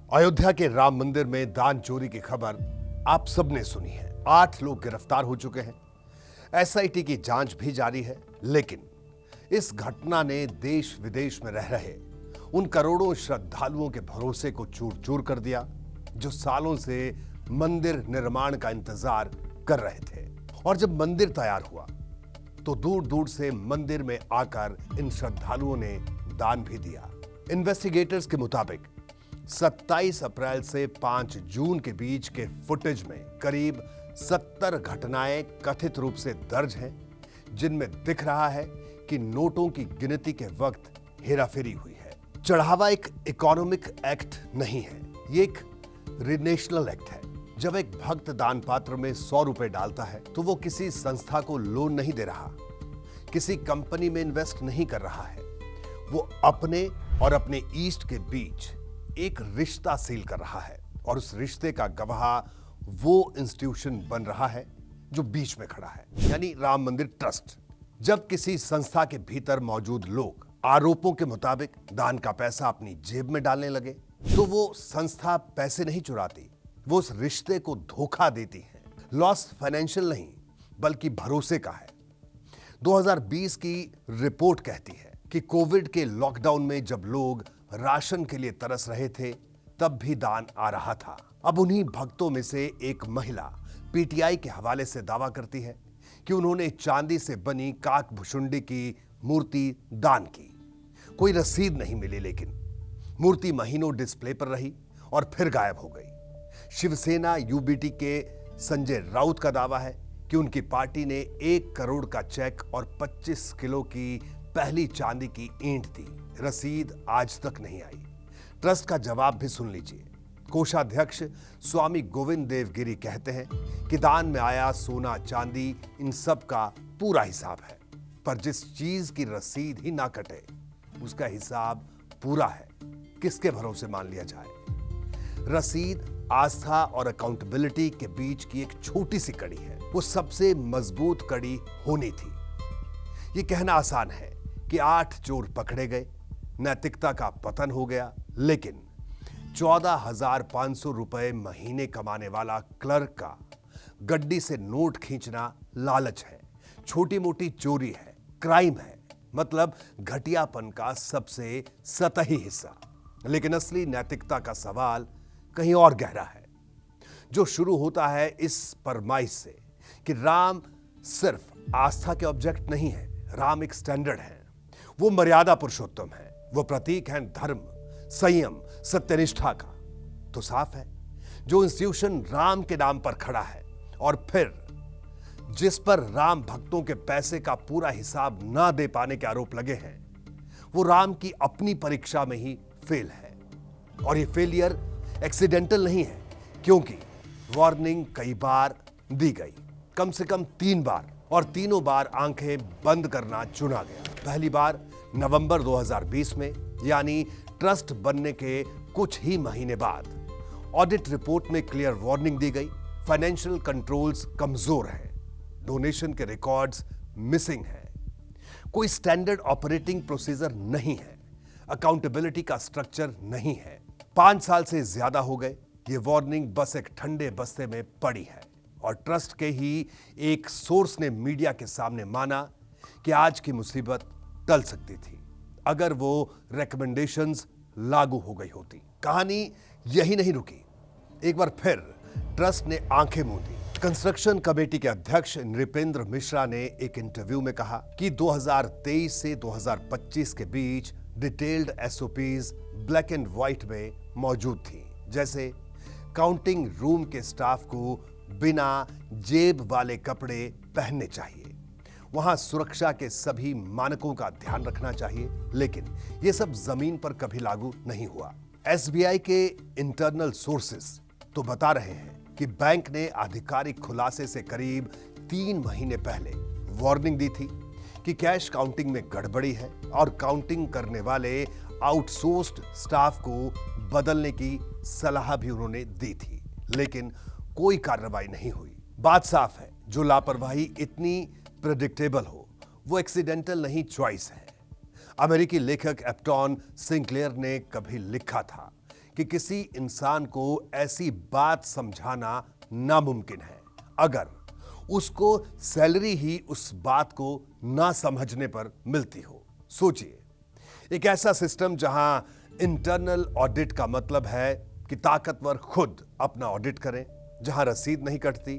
अयोध्या के राम मंदिर में दान चोरी की खबर आप सबने सुनी है। 8 लोग गिरफ्तार हो चुके हैं। एसआईटी की जांच भी जारी है, लेकिन इस घटना ने देश विदेश में रह रहे उन करोड़ों श्रद्धालुओं के भरोसे को चूर चूर कर दिया, जो सालों से मंदिर निर्माण का इंतजार कर रहे थे। और जब मंदिर तैयार हुआ तो दूर दूर से मंदिर में आकर इन श्रद्धालुओं ने दान भी दिया। इन्वेस्टिगेटर्स के मुताबिक 27 अप्रैल से 5 जून के बीच के फुटेज में करीब 70 घटनाएं कथित रूप से दर्ज हैं, जिनमें दिख रहा है कि नोटों की गिनती के वक्त हेराफेरी हुई है। चढ़ावा एक इकोनॉमिक एक्ट नहीं है, ये एक रिलेशनल एक्ट है। जब एक भक्त दान पात्र में 100 रुपए डालता है तो वो किसी संस्था को लोन नहीं दे रहा, किसी कंपनी में इन्वेस्ट नहीं कर रहा है, वो अपने और अपने ईस्ट के बीच एक रिश्ता सील कर रहा है। और उस रिश्ते का गवाह वो इंस्टीट्यूशन बन रहा है जो बीच में खड़ा है, यानी राम मंदिर ट्रस्ट। जब किसी संस्था के भीतर मौजूद लोग आरोपों के मुताबिक दान का पैसा अपनी जेब में डालने लगे, तो वो संस्था पैसे नहीं चुराती, वो उस रिश्ते को धोखा देती है। लॉस फाइनेंशियल नहीं, बल्कि भरोसे का है। 2020 की रिपोर्ट कहती है कि कोविड के लॉकडाउन में जब लोग राशन के लिए तरस रहे थे, तब भी दान आ रहा था। अब उन्हीं भक्तों में से एक महिला पीटीआई के हवाले से दावा करती है कि उन्होंने चांदी से बनी काक भुशुंडी की मूर्ति दान की। कोई रसीद नहीं मिली, लेकिन मूर्ति महीनों डिस्प्ले पर रही और फिर गायब हो गई। शिवसेना यूबीटी के संजय राउत का दावा है कि उनकी पार्टी ने 1 करोड़ का चेक और 25 किलो की पहली चांदी की ईंट दी। रसीद आज तक नहीं आई। ट्रस्ट का जवाब भी सुन लीजिए। कोषाध्यक्ष स्वामी गोविंद देवगिरी कहते हैं कि दान में आया सोना चांदी इन सब का पूरा हिसाब है, पर जिस चीज की रसीद ही ना कटे उसका हिसाब पूरा है। किसके भरोसे मान लिया जाए? रसीद आस्था और अकाउंटेबिलिटी के बीच की एक छोटी सी कड़ी है, वो सबसे मजबूत कड़ी होनी थी। ये कहना आसान है कि 8 चोर पकड़े गए, नैतिकता का पतन हो गया, लेकिन 14,500 रुपए महीने कमाने वाला क्लर्क का गड्डी से नोट खींचना लालच है, छोटी मोटी चोरी है, क्राइम है, मतलब घटियापन का सबसे सतही हिस्सा। लेकिन असली नैतिकता का सवाल कहीं और गहरा है, जो शुरू होता है इस फरमाइश से कि राम सिर्फ आस्था के ऑब्जेक्ट नहीं है, राम एक स्टैंडर्ड है, वो मर्यादा पुरुषोत्तम है, वो प्रतीक है धर्म, संयम, सत्यनिष्ठा का। तो साफ है, जो इंस्टीट्यूशन राम के नाम पर खड़ा है और फिर जिस पर राम भक्तों के पैसे का पूरा हिसाब ना दे पाने के आरोप लगे हैं, वो राम की अपनी परीक्षा में ही फेल है। और ये फेलियर एक्सीडेंटल नहीं है, क्योंकि वार्निंग कई बार दी गई, कम से कम 3 बार, और तीनों बार आंखें बंद करना चुना गया। पहली बार नवंबर 2020 में, यानी ट्रस्ट बनने के कुछ ही महीने बाद। ऑडिट रिपोर्ट में क्लियर वार्निंग दी गई, फाइनेंशियल कंट्रोल्स कमजोर हैं, डोनेशन के रिकॉर्ड्स मिसिंग हैं, कोई स्टैंडर्ड ऑपरेटिंग प्रोसीजर नहीं है, अकाउंटेबिलिटी का स्ट्रक्चर नहीं है। 5 साल से ज्यादा हो गए, ये वार्निंग बस एक ठंडे बस्ते में पड़ी है। और ट्रस्ट के ही एक सोर्स ने मीडिया के सामने माना कि आज की मुसीबत टल सकती थी अगर वो रिकमेंडेशंस लागू हो गई होती। कहानी यही नहीं रुकी। एक बार फिर ट्रस्ट ने आंखें मूंदी। कंस्ट्रक्शन कमेटी के अध्यक्ष नृपेंद्र मिश्रा ने एक इंटरव्यू में कहा कि 2023 से 2025 के बीच detailed SOPs black and white में मौजूद थी, जैसे काउंटिंग रूम के स्टाफ को बिना जेब वाले कपड़े पहनने चाहिए, वहां सुरक्षा के सभी मानकों का ध्यान रखना चाहिए। लेकिन यह सब जमीन पर कभी लागू नहीं हुआ। एसबीआई के इंटरनल सोर्सेस तो बता रहे हैं कि बैंक ने आधिकारिक खुलासे से करीब 3 महीने पहले वार्निंग दी थी कि कैश काउंटिंग में गड़बड़ी है और काउंटिंग करने वाले आउटसोर्स्ड स्टाफ को बदलने की सलाह भी उन्होंने दी थी, लेकिन कोई कार्रवाई नहीं हुई। बात साफ है, जो लापरवाही इतनी प्रेडिक्टेबल हो, वो एक्सीडेंटल नहीं, चॉइस है। अमेरिकी लेखक एप्टन सिंक्लेयर ने कभी लिखा था कि किसी इंसान को ऐसी बात समझाना नामुमकिन है अगर उसको सैलरी ही उस बात को ना समझने पर मिलती हो। सोचिए, एक ऐसा सिस्टम जहां इंटरनल ऑडिट का मतलब है कि ताकतवर खुद अपना ऑडिट करें, जहां रसीद नहीं कटती,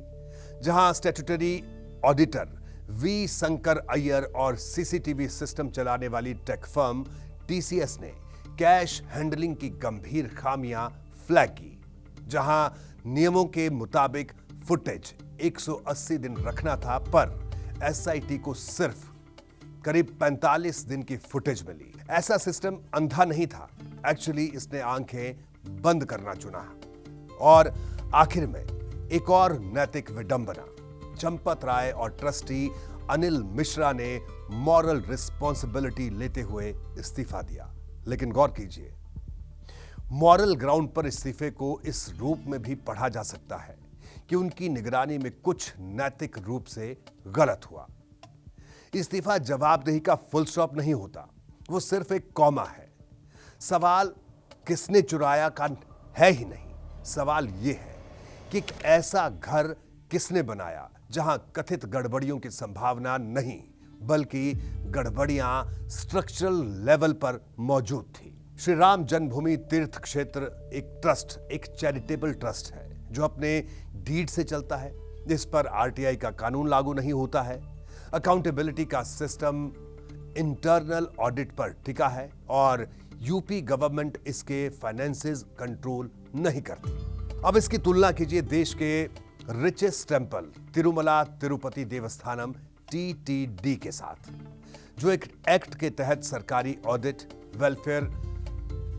जहां statutory auditor V Shankar Iyer और सीसीटीवी सिस्टम चलाने वाली टेक फर्म टीसीएस ने कैश हैंडलिंग की गंभीर खामियां फ्लैग की, जहां नियमों के मुताबिक फुटेज 180 दिन रखना था, पर एसआईटी को सिर्फ करीब 45 दिन की फुटेज मिली। ऐसा सिस्टम अंधा नहीं था, एक्चुअली इसने आंखें बंद करना चुना। और आखिर में एक और नैतिक विडंबना, चंपत राय और ट्रस्टी अनिल मिश्रा ने मॉरल रिस्पॉन्सिबिलिटी लेते हुए इस्तीफा दिया। लेकिन गौर कीजिए, मॉरल ग्राउंड पर इस्तीफे को इस रूप में भी पढ़ा जा सकता है कि उनकी निगरानी में कुछ नैतिक रूप से गलत हुआ। इस्तीफा जवाबदेही का फुल स्टॉप नहीं होता, वो सिर्फ एक कॉमा है। सवाल किसने चुराया का है ही नहीं, सवाल यह है कि एक ऐसा घर किसने बनाया जहां कथित गड़बड़ियों की संभावना नहीं, बल्कि गड़बड़ियां स्ट्रक्चरल लेवल पर मौजूद थी। श्री राम जन्मभूमि तीर्थ क्षेत्र एक ट्रस्ट, एक चैरिटेबल ट्रस्ट है जो अपने डीड से चलता है। इस पर आरटीआई का कानून लागू नहीं होता है। अकाउंटेबिलिटी का सिस्टम इंटरनल ऑडिट पर टिका है और यूपी गवर्नमेंट इसके फाइनेंसेस कंट्रोल नहीं करती। अब इसकी तुलना कीजिए देश के richest temple Tirumala Tirupati Devasthanam TTD के साथ, जो एक एक्ट के तहत सरकारी ऑडिट, वेलफेयर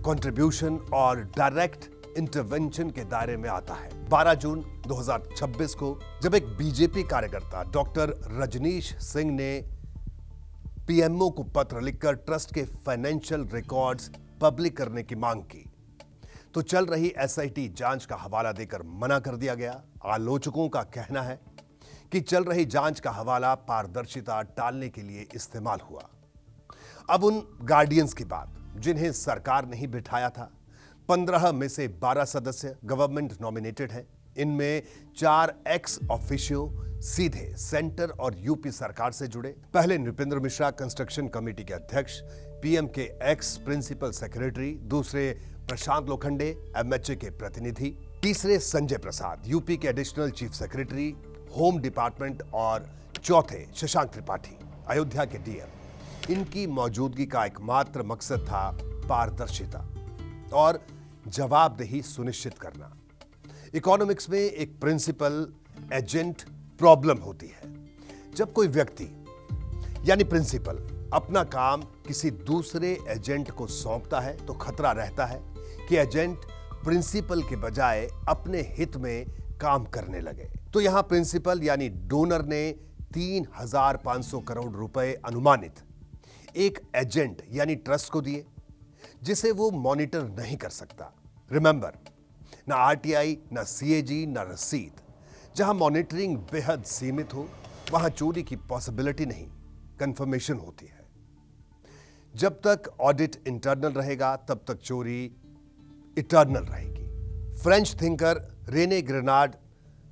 कंट्रीब्यूशन और डायरेक्ट इंटरवेंशन के दायरे में आता है। 12 जून 2026 को जब एक बीजेपी कार्यकर्ता डॉक्टर रजनीश सिंह ने पीएमओ को पत्र लिखकर ट्रस्ट के फाइनेंशियल रिकॉर्ड्स पब्लिक करने की मांग की, तो चल रही एसआईटी जांच का हवाला देकर मना कर दिया गया। आलोचकों का कहना है कि चल रही जांच का हवाला पारदर्शिता टालने के लिए इस्तेमाल हुआ। अब उन गार्डियंस की बात जिन्हें सरकार ने ही बिठाया था। 15 में से 12 सदस्य गवर्नमेंट नॉमिनेटेड हैं। इनमें 4 एक्स ऑफिशियो सीधे सेंटर और यूपी सरकार से जुड़े। पहले नृपेंद्र मिश्रा कंस्ट्रक्शन कमेटी के अध्यक्ष, पीएम के एक्स प्रिंसिपल सेक्रेटरी, दूसरे प्रशांत लोखंडे एमएचए के प्रतिनिधि, तीसरे संजय प्रसाद यूपी के additional chief secretary home department और चौथे शशांक त्रिपाठी अयोध्या के डीएम। इनकी मौजूदगी का एकमात्र मकसद था पारदर्शिता और जवाबदेही सुनिश्चित करना। इकोनॉमिक्स में एक प्रिंसिपल एजेंट प्रॉब्लम होती है। जब कोई व्यक्ति यानी प्रिंसिपल अपना काम किसी दूसरे एजेंट को सौंपता है तो खतरा रहता है कि एजेंट प्रिंसिपल के बजाय अपने हित में काम करने लगे। तो यहां प्रिंसिपल यानी डोनर ने 3,500 करोड़ रुपए अनुमानित एक एजेंट यानी ट्रस्ट को दिए, जिसे वो मॉनिटर नहीं कर सकता। रिमेंबर, ना आरटीआई, ना सीएजी, ना रसीद। जहां मॉनिटरिंग बेहद सीमित हो, वहां चोरी की पॉसिबिलिटी नहीं, कंफर्मेशन होती है। जब तक ऑडिट इंटरनल रहेगा, तब तक चोरी इटर्नल रहेगी। फ्रेंच थिंकर रेने ग्रेनार्ड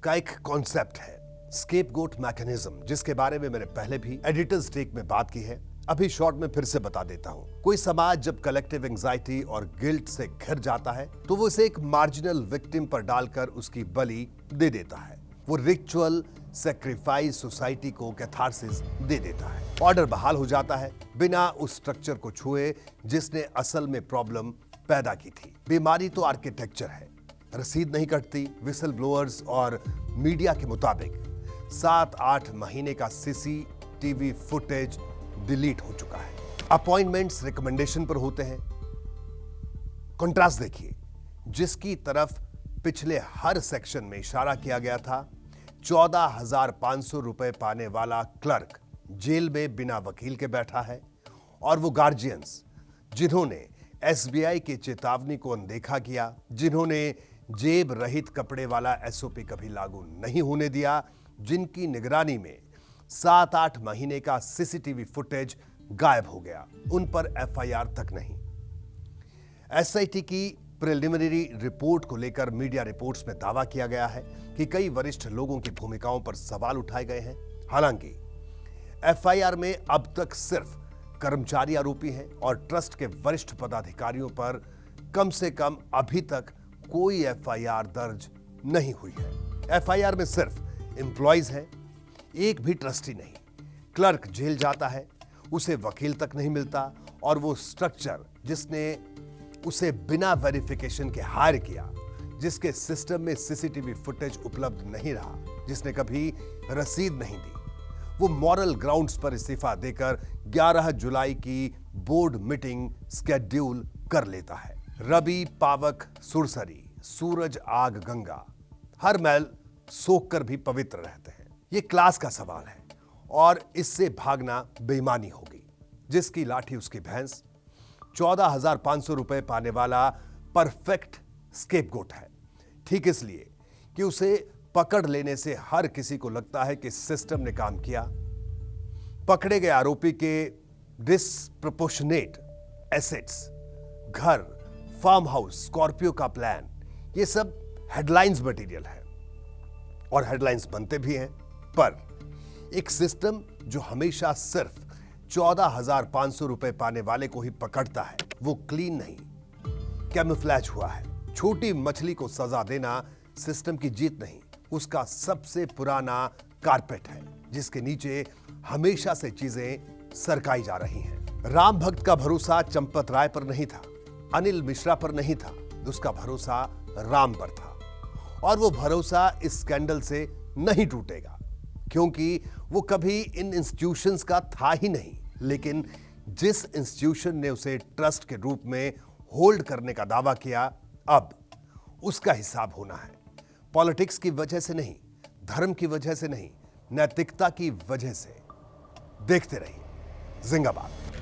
का एक कॉन्सेप्ट है स्केपगोट मैकेनिज्म, जिसके बारे में मैंने पहले भी एडिटर्स टेक में बात की है। अभी शॉर्ट में फिर से बता देता हूं। कोई समाज जब कलेक्टिव एंजाइटी और गिल्ट से घिर जाता है तो वो इसे एक मार्जिनल विक्टिम पर डालकर उसकी बलि दे देता है। वो रिचुअल सैक्रिफाइस सोसाइटी को कैथारसिस दे देता है। ऑर्डर बहाल हो जाता है बिना उस स्ट्रक्चर को छुए जिसने असल में प्रॉब्लम पैदा की थी। बीमारी तो आर्किटेक्चर है। रसीद नहीं कटती। विसल ब्लोअर्स और मीडिया के मुताबिक 7-8 महीने का सीसीटीवी फुटेज डिलीट हो चुका है। अपॉइंटमेंट्स रिकमेंडेशन पर होते हैं। कंट्रास्ट देखिए, जिसकी तरफ पिछले हर सेक्शन में इशारा किया गया था, 14,500 रुपए पाने वाला क्लर्क जेल में बिना वकील के बैठा है, और वो गार्जियंस जिन्होंने एसबीआई की चेतावनी को अनदेखा किया, जिन्होंने जेब रहित कपड़े वाला एसओपी कभी लागू नहीं होने दिया, जिनकी निगरानी में 7-8 महीने का सीसीटीवी फुटेज गायब हो गया, उन पर एफआईआर तक नहीं। एसआईटी की प्रिलिमिनरी रिपोर्ट को लेकर मीडिया रिपोर्ट्स में दावा किया गया है कि कई वरिष्ठ लोगों की भूमिकाओं पर सवाल उठाए गए हैं। हालांकि एफआईआर में अब तक सिर्फ कर्मचारी आरोपी हैं और ट्रस्ट के वरिष्ठ पदाधिकारियों पर कम से कम अभी तक कोई एफआईआर दर्ज नहीं हुई है। एफआईआर में सिर्फ एम्प्लॉइज हैं, एक भी ट्रस्टी नहीं। क्लर्क जेल जाता है, उसे वकील तक नहीं मिलता और वो स्ट्रक्चर जिसने उसे बिना वेरिफिकेशन के हायर किया, जिसके सिस्टम में सीसीटीवी फुटेज उपलब्ध नहीं रहा, जिसने कभी रसीद नहीं दी, वो मॉरल ग्राउंड्स पर इस्तीफा देकर 11 जुलाई की बोर्ड मीटिंग स्केड्यूल कर लेता है। रवि पावक सुरसरी, सूरज आग गंगा, हर मैल सोख कर भी पवित्र रहते हैं। ये क्लास का सवाल है और इससे भागना बेईमानी होगी। जिसकी लाठी उसकी भैंस 14,500 रुपए पाने वाला परफेक्ट स्केपगोट है। ठीक इसलिए कि उसे पकड़ लेने से हर किसी को लगता है कि सिस्टम ने काम किया। पकड़े गए आरोपी के डिसप्रोपोर्शनेट एसेट्स, घर, फार्म हाउस, स्कॉर्पियो का प्लान, ये सब हेडलाइंस मटेरियल है और हेडलाइंस बनते भी हैं। पर एक सिस्टम जो हमेशा सिर्फ 14,500 रुपए पाने वाले को ही पकड़ता है, वो क्लीन नहीं, कैमोफ्लेज हुआ है। छोटी मछली को सजा देना सिस्टम की जीत नहीं, उसका सबसे पुराना कारपेट है जिसके नीचे हमेशा से चीजें सरकाई जा रही हैं। राम भक्त का भरोसा चंपत राय पर नहीं था, अनिल मिश्रा पर नहीं था, उसका भरोसा राम पर था और वो भरोसा इस स्कैंडल से नहीं टूटेगा क्योंकि वो कभी इन इंस्टीट्यूशंस का था ही नहीं। लेकिन जिस इंस्टीट्यूशन ने उसे ट्रस्ट के रूप में होल्ड करने का दावा किया, अब उसका हिसाब होना है। पॉलिटिक्स की वजह से नहीं, धर्म की वजह से नहीं, नैतिकता की वजह से। देखते रहिए जिंदाबाद।